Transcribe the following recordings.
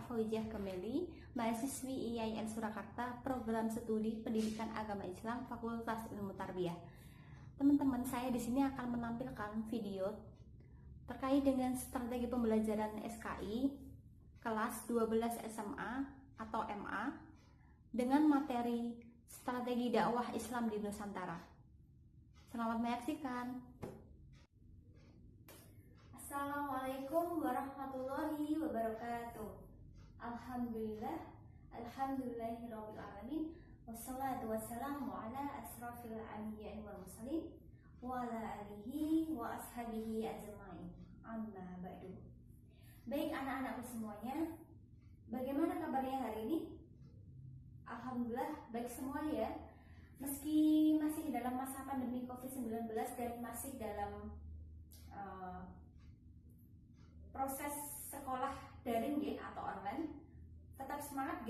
Fauzia Kameli, mahasiswi IAIN Surakarta, program studi Pendidikan Agama Islam, Fakultas Ilmu Tarbiyah. Teman-teman, saya di sini akan menampilkan video terkait dengan strategi pembelajaran SKI kelas 12 SMA atau MA dengan materi strategi dakwah Islam di Nusantara. Selamat menyaksikan. Assalamualaikum warahmatullahi wabarakatuh. Alhamdulillahirabbil alamin, wassalatu wassalamu ala asrafil anbiya'i wal mursalin wa ala alihi wa ashabihi ajmain. Amma ba'du. Baik anak-anakku semuanya, bagaimana kabarnya hari ini? Alhamdulillah baik semua ya. Meski masih dalam masa pandemi COVID-19 dan masih dalam proses sekolah daring atau online, tetap semangat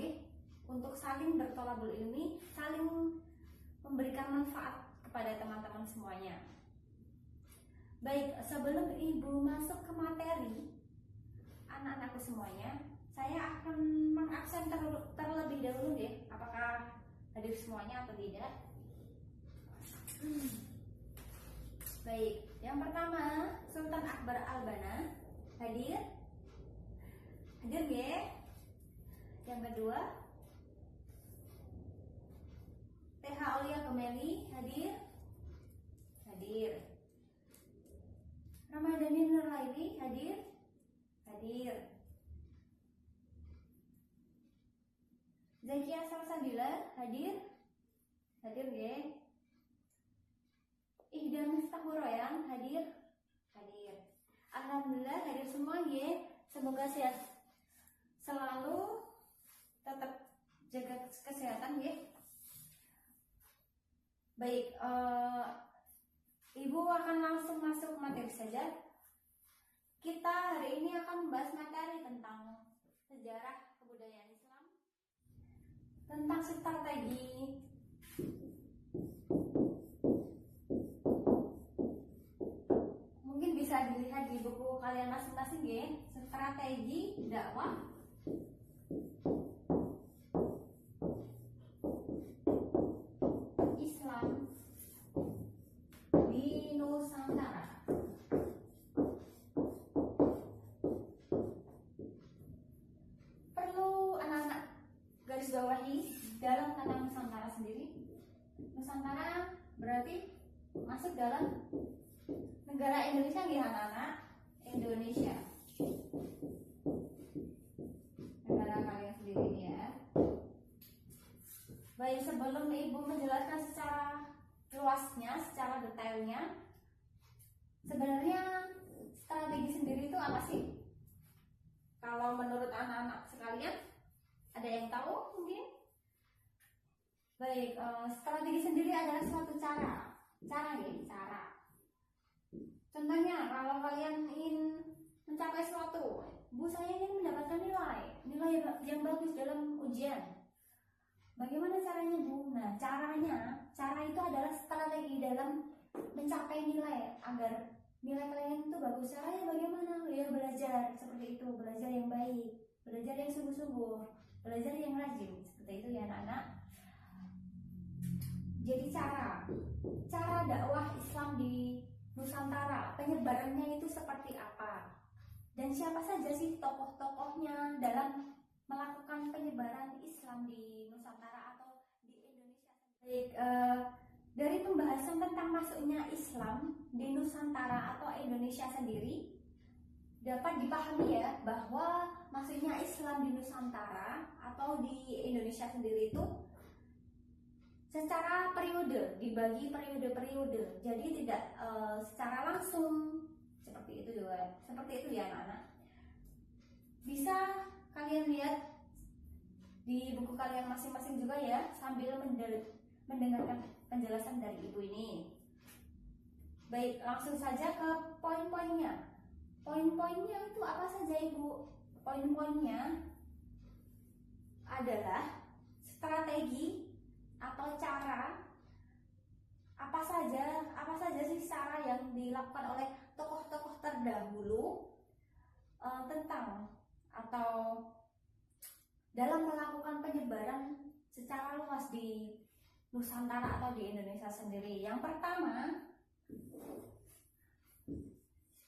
untuk saling bertolabul ilmi, saling memberikan manfaat kepada teman-teman semuanya. Baik, sebelum ibu masuk ke materi, anak-anakku semuanya, saya akan mengabsen terlebih dahulu apakah hadir semuanya atau tidak. Baik, yang pertama Sultan Akbar Albana hadir? Hadir Yang kedua TH Aulia Kameli hadir? Hadir. Ramadhani Nurlaili hadir? Hadir. Zakia Salsabila hadir? Hadir Ihdan Mustahuroyan hadir? Hadir. Alhamdulillah hadir semua Semoga sehat selalu, tetap jaga kesehatan Baik, ibu akan langsung masuk materi saja. Kita hari ini akan membahas materi tentang sejarah kebudayaan Islam, tentang strategi bisa dilihat di buku kalian masing-masing strategi dakwah Islam di Nusantara. Perlu anak-anak garis bawahi dalam kata Nusantara sendiri. Nusantara berarti masuk dalam negara Indonesia anak-anak. Indonesia, negara kalian sendiri Baik, sebelum ibu menjelaskan secara luasnya, secara detailnya, sebenarnya strategi sendiri itu apa sih? Kalau menurut anak-anak sekalian, ada yang tahu mungkin? Baik, strategi sendiri adalah suatu cara. Contohnya, kalau kalian ingin mencapai sesuatu, Bu, saya ingin mendapatkan nilai yang bagus dalam ujian. Bagaimana caranya, Bu? Nah, cara itu adalah strategi dalam mencapai nilai agar nilai kalian itu bagus. Caranya bagaimana? Ya belajar seperti itu, belajar yang baik, belajar yang sungguh-sungguh, belajar yang rajin, seperti itu anak-anak. Jadi cara dakwah Islam di Nusantara, penyebarannya itu seperti apa? Dan siapa saja sih tokoh-tokohnya dalam melakukan penyebaran Islam di Nusantara atau di Indonesia? Baik, dari pembahasan tentang masuknya Islam di Nusantara atau Indonesia sendiri, dapat dipahami bahwa masuknya Islam di Nusantara atau di Indonesia sendiri itu secara periode, dibagi periode-periode, jadi tidak secara langsung seperti itu anak-anak. Bisa kalian lihat di buku kalian masing-masing juga sambil mendengarkan penjelasan dari ibu ini. Baik, langsung saja ke poin-poinnya. Poin-poinnya itu apa saja ibu? Poin-poinnya adalah strategi atau cara apa saja sih cara yang dilakukan oleh tokoh-tokoh terdahulu tentang atau dalam melakukan penyebaran secara luas di Nusantara atau di Indonesia sendiri? Yang pertama,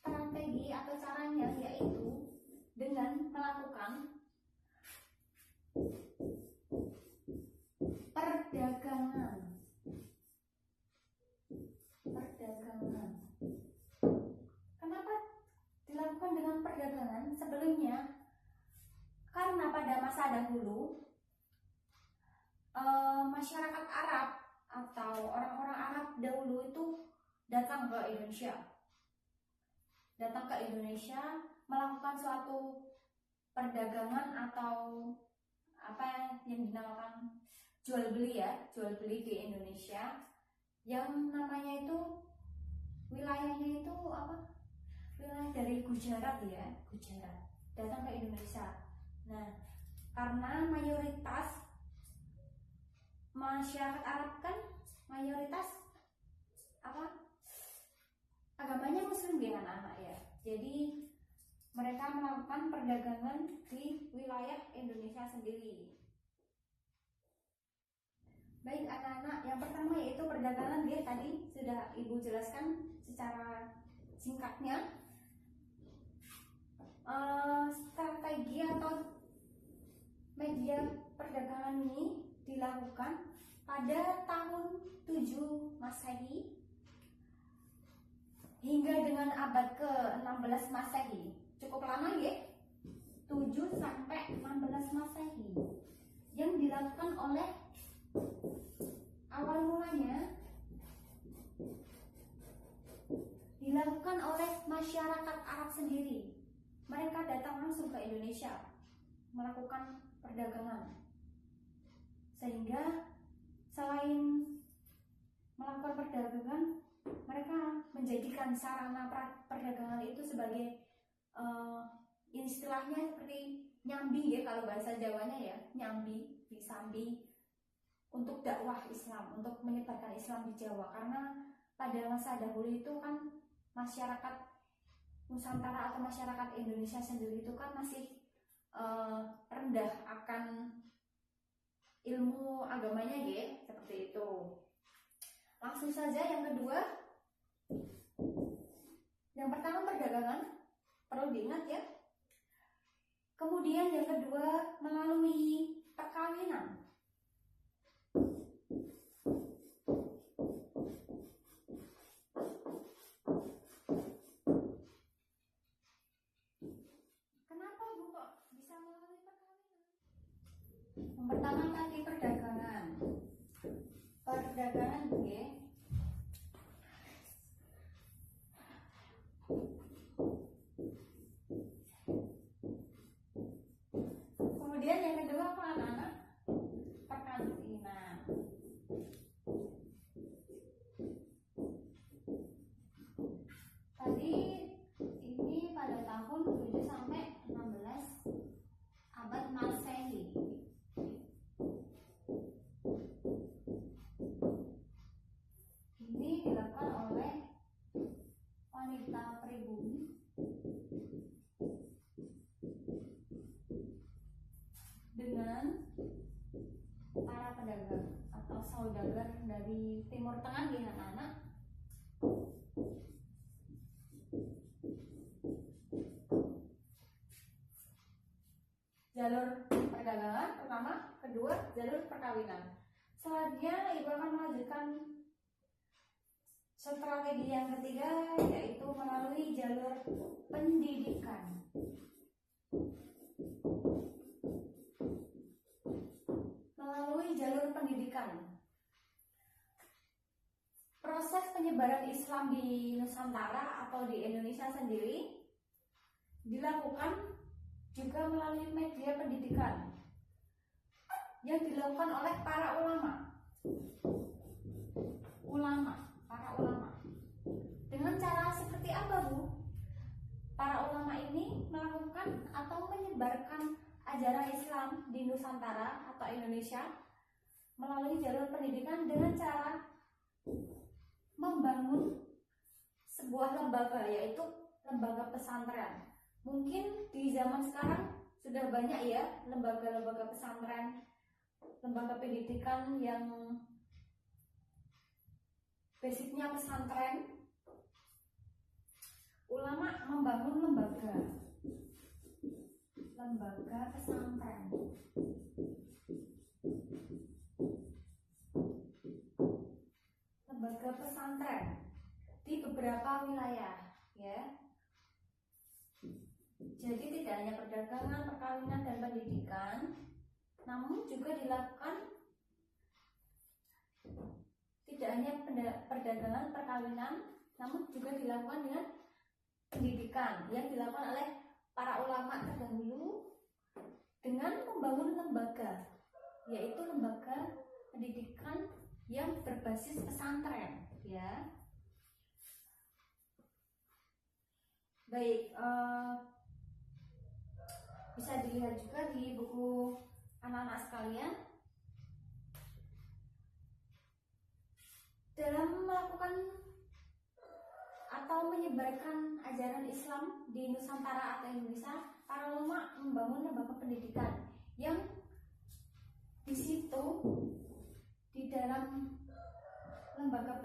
strategi atau caranya yaitu dengan melakukan perdagangan. Kenapa dilakukan dengan perdagangan? Sebelumnya, karena pada masa dahulu masyarakat Arab atau orang-orang Arab dahulu itu datang ke Indonesia melakukan suatu perdagangan atau apa yang dinamakan jual beli di Indonesia, yang namanya itu wilayahnya itu apa? Wilayah dari Gujarat, datang ke Indonesia. Nah, karena mayoritas masyarakat Arab kan mayoritas agamanya Muslim ya anak-anak ya. Jadi mereka melakukan perdagangan di wilayah Indonesia sendiri. Baik anak-anak, yang pertama yaitu perdagangan, dia tadi sudah Ibu jelaskan secara singkatnya. Strategi atau media perdagangan ini dilakukan pada tahun 7 Masehi hingga dengan abad ke-16 Masehi. Cukup lama ya, 7 sampai 16 Masehi, yang dilakukan oleh awal mulanya dilakukan oleh masyarakat Arab sendiri. Mereka datang langsung ke Indonesia melakukan perdagangan, sehingga selain melakukan perdagangan, mereka menjadikan sarana perdagangan itu sebagai istilahnya seperti nyambi ya, kalau bahasa Jawanya ya, nyambi, disambi, untuk dakwah Islam, untuk menyebarkan Islam di Jawa. Karena pada masa dahulu itu kan masyarakat Nusantara atau masyarakat Indonesia sendiri itu kan masih rendah akan ilmu agamanya ya, seperti itu. Langsung saja yang kedua. Yang pertama perdagangan, perlu diingat ya. Kemudian yang kedua melalui perkawinan. Kenapa Bu kok bisa melalui perkawinan? Yang pertama tadi perdagangan. Perdagangan ya. Kemudian yang kedua apa anak-anak? Perkawinan. Tadi ini pada tahun 7 sampai 16 abad Masehi. Ini dilakukan oleh wanita pribumi dengan para pedagang atau saudagar dari Timur Tengah ya anak-anak. Jalur perdagangan pertama, kedua jalur perkawinan. Selanjutnya Ibu akan melanjutkan strategi yang ketiga, yaitu melalui jalur pendidikan. Melalui jalur pendidikan, proses penyebaran Islam di Nusantara atau di Indonesia sendiri dilakukan juga melalui media pendidikan yang dilakukan oleh para para ulama. Dengan cara seperti apa Bu? Para ulama ini melakukan atau menyebarkan ajaran Islam di Nusantara atau Indonesia melalui jalur pendidikan dengan cara membangun sebuah lembaga, yaitu lembaga pesantren. Mungkin di zaman sekarang sudah banyak ya lembaga-lembaga pesantren, lembaga pendidikan yang basicnya pesantren. Ulama membangun lembaga pesantren. Lembaga pesantren di beberapa wilayah ya. Jadi tidak hanya perdagangan, perkawinan dan pendidikan, namun juga dilakukan tidak hanya perdagangan, perkawinan, namun juga dilakukan dengan pendidikan yang dilakukan oleh para ulama terdahulu dengan membangun lembaga, yaitu lembaga pendidikan yang berbasis pesantren ya. Baik, bisa dilihat juga di buku anak-anak sekalian. Dalam melakukan atau menyebarkan ajaran Islam di Nusantara atau Indonesia, para ulama membangun lembaga pendidikan yang di situ, di dalam lembaga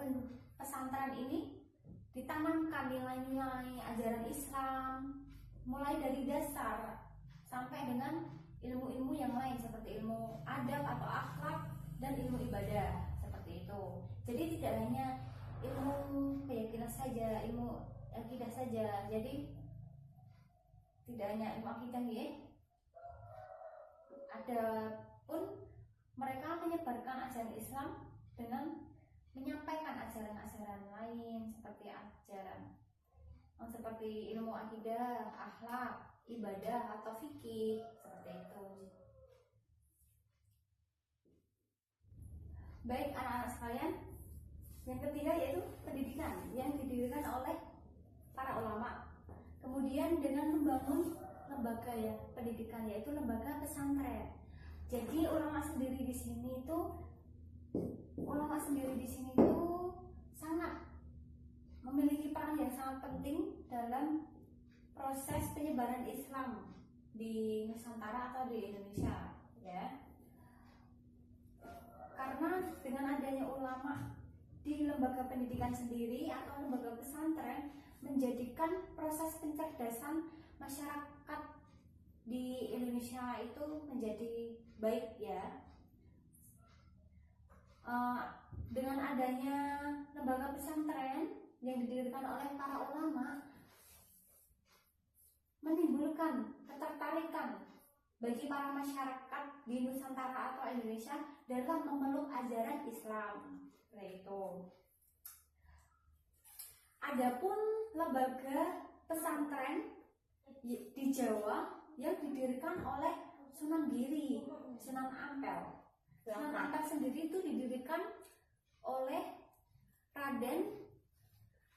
pesantren ini ditanamkan nilai-nilai ajaran Islam mulai dari dasar sampai dengan ilmu-ilmu yang lain seperti ilmu adab atau akhlak dan ilmu ibadah seperti itu. Jadi tidak hanya ilmu keyakinan saja, ilmu akidah saja. Jadi tidak hanya ilmu akidah ya. Ada pun mereka menyebarkan ajaran Islam dengan menyampaikan ajaran-ajaran lain seperti ilmu akidah, akhlak, ibadah atau fikih seperti itu. Baik anak-anak sekalian, yang ketiga yaitu pendidikan yang didirikan oleh para ulama. Kemudian dengan membangun lembaga ya pendidikan, yaitu lembaga pesantren. Jadi ulama sendiri di sini itu sangat memiliki peran yang sangat penting dalam proses penyebaran Islam di Nusantara atau di Indonesia ya. Karena dengan adanya ulama di lembaga pendidikan sendiri atau lembaga pesantren menjadikan proses pencerdasan masyarakat di Indonesia itu menjadi baik ya. Dengan adanya lembaga pesantren yang didirikan oleh para ulama menimbulkan ketertarikan bagi para masyarakat di Nusantara atau Indonesia dalam memeluk ajaran Islam. Itu. Adapun lembaga pesantren di Jawa yang didirikan oleh Sunan Giri, Sunan Ampel. Sunan Ampel sendiri itu didirikan oleh Raden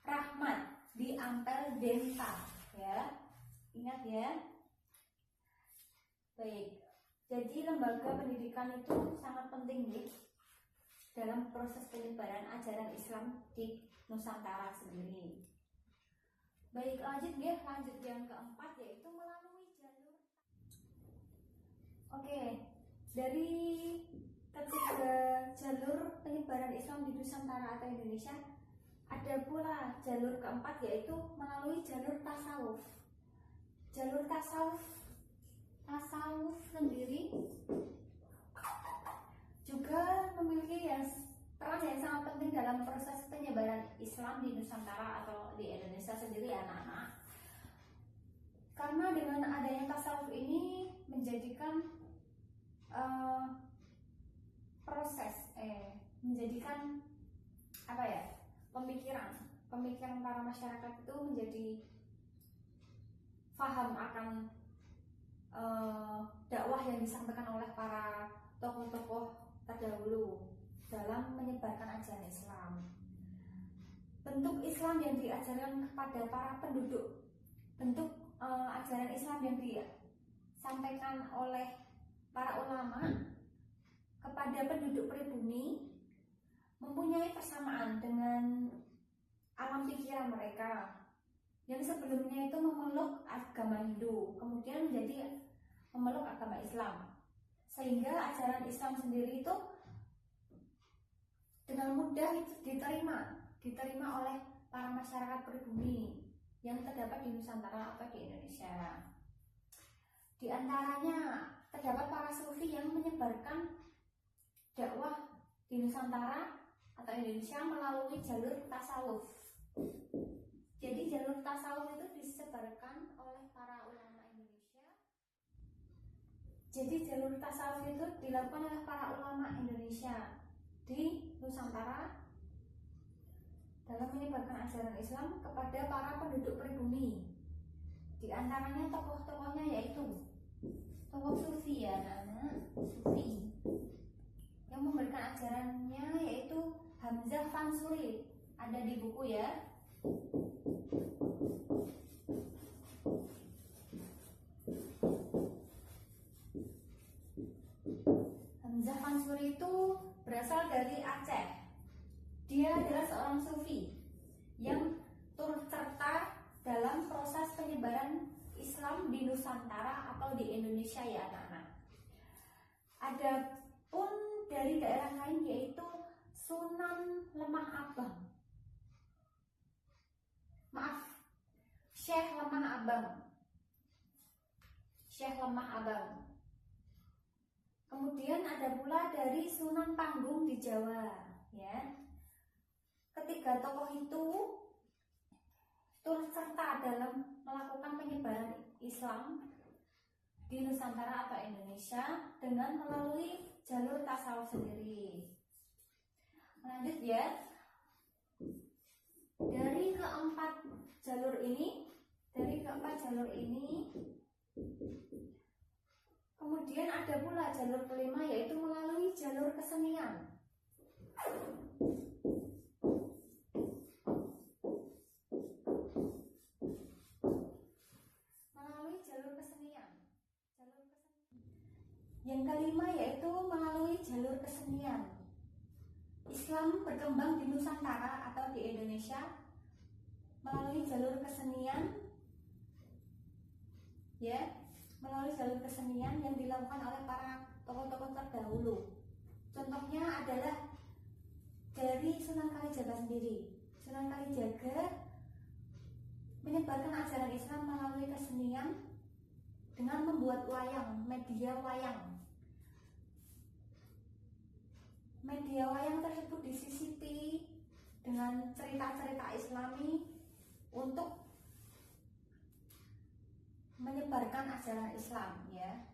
Rahmat di Ampel Denta, ya. Ingat ya. Baik. Jadi lembaga pendidikan itu sangat penting nih dalam proses penyebaran ajaran Islam di Nusantara sendiri. Baik, lanjut yang keempat yaitu melalui jalur. Oke, dari ketiga jalur penyebaran Islam di Nusantara atau Indonesia, ada pula jalur keempat yaitu melalui jalur tasawuf. Jalur tasawuf sendiri juga memiliki peran yang sangat penting dalam proses penyebaran Islam di Nusantara atau di Indonesia sendiri anak-anak. Karena dengan adanya tasawuf ini menjadikan menjadikan pemikiran para masyarakat itu menjadi paham akan dakwah yang disampaikan oleh para tokoh-tokoh terdahulu dalam menyebarkan ajaran Islam. Bentuk Islam yang diajarkan kepada para penduduk, bentuk ajaran Islam yang disampaikan oleh para ulama kepada penduduk pribumi mempunyai persamaan dengan alam pikiran mereka yang sebelumnya itu memeluk agama Hindu, kemudian menjadi memeluk agama Islam, sehingga ajaran Islam sendiri itu dengan mudah itu diterima oleh para masyarakat pribumi yang terdapat di Nusantara atau di Indonesia. Di antaranya terdapat para sufi yang menyebarkan dakwah di Nusantara atau Indonesia melalui jalur tasawuf. Jadi jalur tasawuf itu disebarkan oleh para ulama Indonesia. Jadi jalur tasawuf itu dilakukan oleh para ulama Indonesia di Nusantara dalam menyebarkan ajaran Islam kepada para penduduk pribumi. Di antaranya tokoh-tokohnya yaitu tokoh sufi ya, sufi yang memberikan ajarannya yaitu Hamzah Fansuri, ada di buku ya. Hamzah Fansuri itu berasal dari Aceh. Dia adalah seorang sufi yang turut serta dalam proses penyebaran Islam di Nusantara atau di Indonesia ya anak-anak. Ada pun dari daerah lain yaitu Sunan Lemah Abang. Syekh Lemah Abang. Syekh Lemah Abang. Kemudian ada pula dari Sunan Panggung di Jawa, ya. Ketiga tokoh itu turut serta dalam melakukan penyebaran Islam di Nusantara atau Indonesia dengan melalui jalur tasawuf sendiri. Lanjut ya. Dari keempat jalur ini, kemudian ada pula jalur kelima yaitu melalui jalur kesenian. Yang kelima yaitu melalui jalur kesenian. Islam berkembang di Nusantara atau di Indonesia melalui jalur kesenian, ya, melalui jalur kesenian yang dilakukan oleh para tokoh-tokoh terdahulu. Contohnya adalah dari Sunan Kalijaga sendiri. Sunan Kalijaga menyebarkan ajaran Islam melalui kesenian dengan membuat wayang, media wayang. Media wayang tersebut disisipi dengan cerita-cerita Islami untuk menyebarkan ajaran Islam, ya.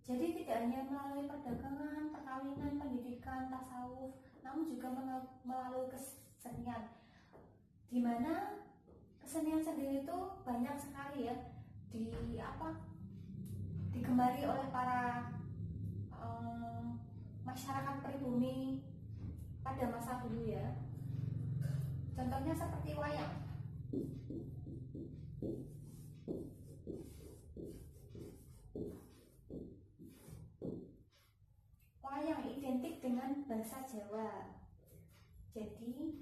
Jadi tidak hanya melalui perdagangan, perkawinan, pendidikan, tasawuf, namun juga melalui kesenian, di mana kesenian sendiri itu banyak sekali ya digemari oleh para masyarakat pribumi pada masa dulu ya. Contohnya seperti wayang. Wayang identik dengan bahasa Jawa. Jadi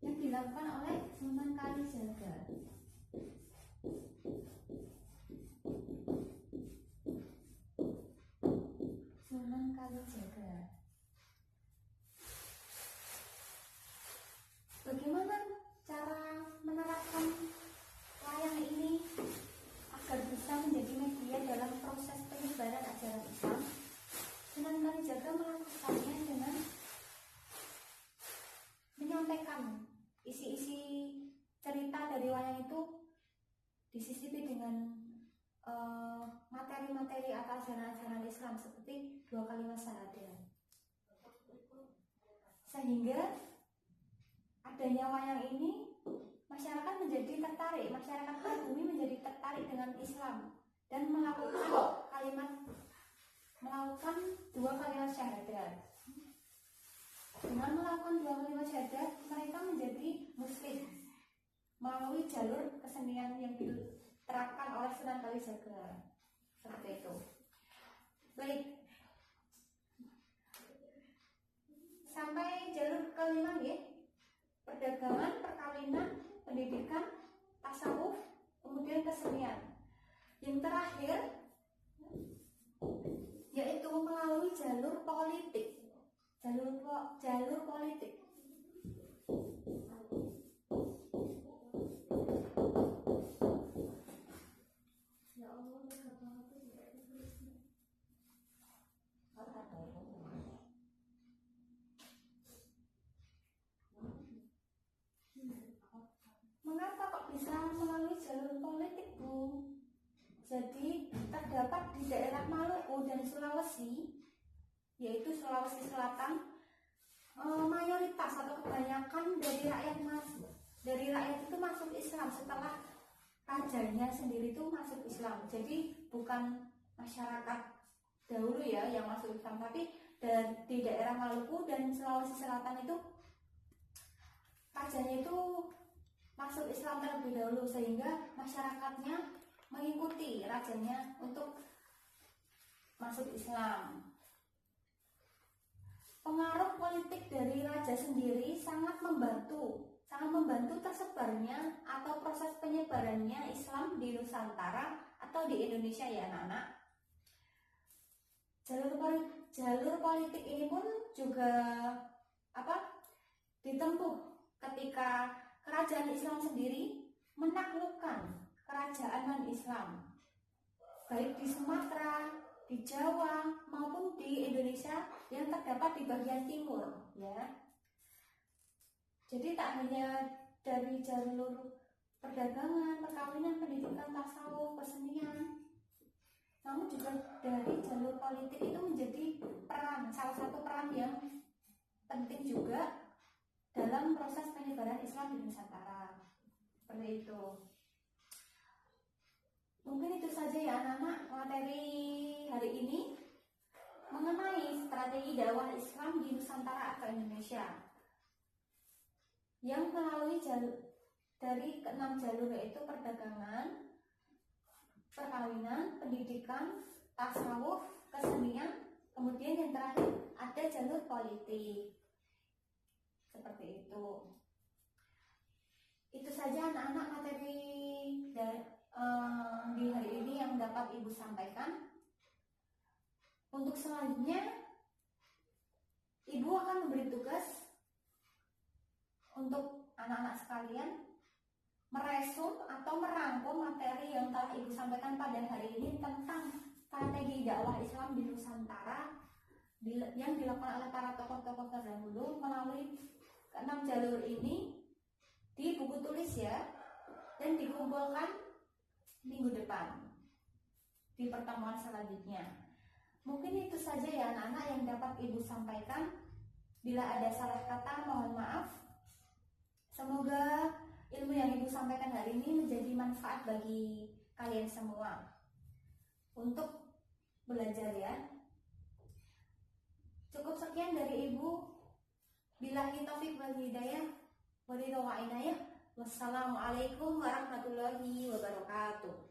yang dilakukan oleh Sunan Kalijaga. Sunan Kalijaga. Bagaimana cara menerapkan wayang ini agar bisa menjadi media dalam proses penyebaran ajaran Islam? Sunan Kalijaga melakukannya dengan menyampaikan isi-isi cerita dari wayang itu disisipi dengan materi-materi atau ajaran-ajaran Islam seperti 2 kalimat syahadat, sehingga adanya wayang ini masyarakat pribumi menjadi tertarik dengan Islam dan melakukan 2 kalimat syahadat. Dengan melakukan 2 kalimat syahadat, mereka menjadi muslim melalui jalur kesenian yang diterapkan oleh Sunan Kalijaga. Seperti itu. Baik. Sampai jalur kelima ya. Perdagangan, perkawinan, pendidikan, tasawuf, kemudian kesenian. Yang terakhir yaitu melalui jalur politik. Jalur politik. Mengapa kok bisa melalui jalur politik, Bu? Jadi terdapat di daerah Maluku dan Sulawesi, yaitu Sulawesi Selatan, mayoritas atau kebanyakan dari rakyat itu masuk Islam setelah rajanya sendiri itu masuk Islam. Jadi bukan masyarakat dahulu ya yang masuk Islam, tapi di daerah Maluku dan Sulawesi Selatan itu rajanya itu masuk Islam terlebih dahulu, sehingga masyarakatnya mengikuti rajanya untuk masuk Islam. Pengaruh politik dari raja sendiri sangat membantu tersebarnya atau proses penyebarannya Islam di Nusantara atau di Indonesia ya anak-anak. Jalur politik ini pun juga ditempuh ketika kerajaan Islam sendiri menaklukkan kerajaan non-Islam, baik di Sumatera, di Jawa, maupun di Indonesia yang terdapat di bagian timur ya. Jadi tak hanya dari jalur perdagangan, perkawinan, pendidikan, tasawuf, kesenian, namun juga dari jalur politik itu menjadi salah satu peran yang penting juga dalam proses penyebaran Islam di Nusantara. Seperti itu. Mungkin itu saja ya anak-anak materi hari ini mengenai strategi dakwah Islam di Nusantara atau Indonesia yang melalui dari keenam jalur, yaitu perdagangan, perkawinan, pendidikan, tasawuf, kesenian, kemudian yang terakhir ada jalur politik. Seperti itu. Itu saja anak-anak materi di hari ini yang dapat Ibu sampaikan. Untuk selanjutnya Ibu akan memberi tugas untuk anak-anak sekalian meresum atau merangkum materi yang telah Ibu sampaikan pada hari ini tentang strategi dakwah Islam di Nusantara yang dilakukan oleh para tokoh-tokoh terdahulu melalui keenam jalur ini di buku tulis ya, dan dikumpulkan minggu depan di pertemuan selanjutnya. Mungkin itu saja ya anak-anak yang dapat Ibu sampaikan. Bila ada salah kata mohon maaf. Semoga ilmu yang Ibu sampaikan hari ini menjadi manfaat bagi kalian semua untuk belajar ya. Cukup sekian dari Ibu. Billahi taufiq wal hidayah. Wassalamualaikum warahmatullahi wabarakatuh.